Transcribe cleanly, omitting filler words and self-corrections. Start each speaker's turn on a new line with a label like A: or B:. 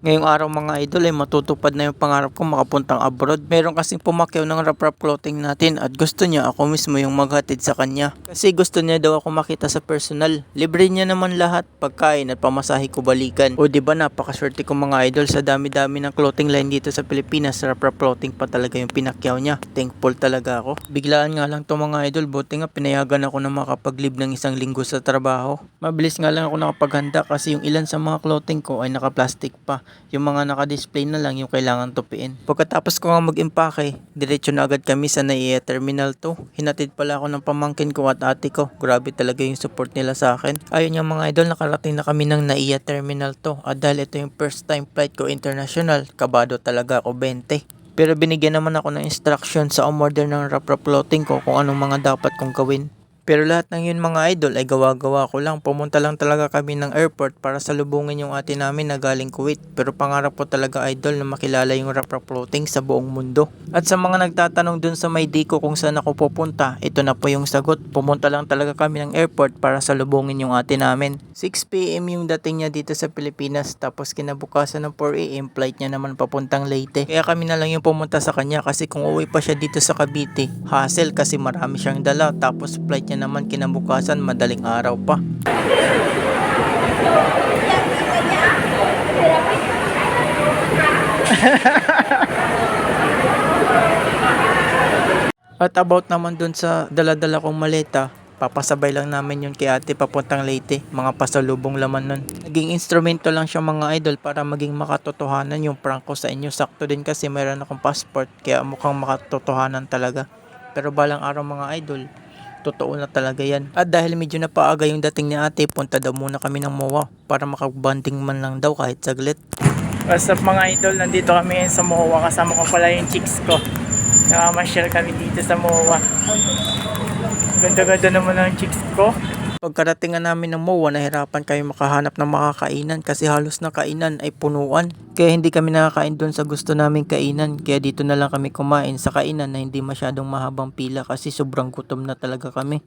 A: Ngayong araw mga idol ay matutupad na yung pangarap ko makapuntang abroad. Meron kasing pumakyaw ng rap clothing natin at gusto niya ako mismo yung maghatid sa kanya. Kasi gusto niya daw ako makita sa personal. Libre niya naman lahat, pagkain at pamasahe ko balikan. O diba napakaswerte ko mga idol, sa dami-dami ng clothing line dito sa Pilipinas, rap clothing pa talaga yung pinakyaw niya. Thankful talaga ako. Biglaan nga lang to mga idol, buti nga pinayagan ako na makapag-leave ng isang linggo sa trabaho. Mabilis nga lang ako nakapaghanda kasi yung ilan sa mga clothing ko ay naka-plastic pa. Yung mga naka-display na lang yung kailangan tupiin. Pagkatapos ko nga mag-impake, diretso na agad kami sa NAIA Terminal 2. Hinatid pala ako ng pamangkin ko at ate ko. Grabe talaga yung support nila sa akin. Ayun yung mga idol, nakarating na kami ng NAIA Terminal 2. At dahil ito yung first time flight ko international, kabado talaga ako 20. Pero binigyan naman ako ng instruction sa umorder ng rap clothing ko kung anong mga dapat kong gawin. Pero lahat ng yun mga idol ay gawa-gawa ko lang. Pumunta lang talaga kami ng airport para salubungin yung ate namin na galing Kuwait. Pero pangarap ko talaga idol na makilala yung rap clothing sa buong mundo. At sa mga nagtatanong dun sa may diko kung saan ako pupunta, ito na po yung sagot. Pumunta lang talaga kami ng airport para salubungin yung ate namin. 6 PM yung dating niya dito sa Pilipinas, tapos kinabukasan ng 4 AM flight niya naman papuntang Leyte. Kaya kami na lang yung pumunta sa kanya kasi kung uwi pa siya dito sa Cavite, hassle kasi marami siyang dala, tapos flight niya naman kinabukasan madaling araw pa. At about naman dun sa dala-dala kong maleta, papasabay lang namin yun kay ate papuntang Leyte, mga pasalubong laman nun. Naging instrumento lang siya mga idol para maging makatotohanan yung prank ko sa inyo. Sakto din kasi mayroon akong passport kaya mukhang makatotohanan talaga. Pero balang araw mga idol, totoo na talaga yan. At dahil medyo napaaga yung dating ni ate, punta daw muna kami ng MOA para makabanding man lang daw kahit saglit. What's up mga idol, nandito kami sa MOA, kasama ko pala yung chicks ko. Nakamasyal kami dito sa MOA. Ganda-ganda naman ang chicks ko. Pagkarating nga namin ng MOA, nahirapan kami makahanap ng makakainan kasi halos na kainan ay punuan. Kaya hindi kami nakakain doon sa gusto naming kainan. Kaya dito na lang kami kumain sa kainan na hindi masyadong mahabang pila kasi sobrang gutom na talaga kami.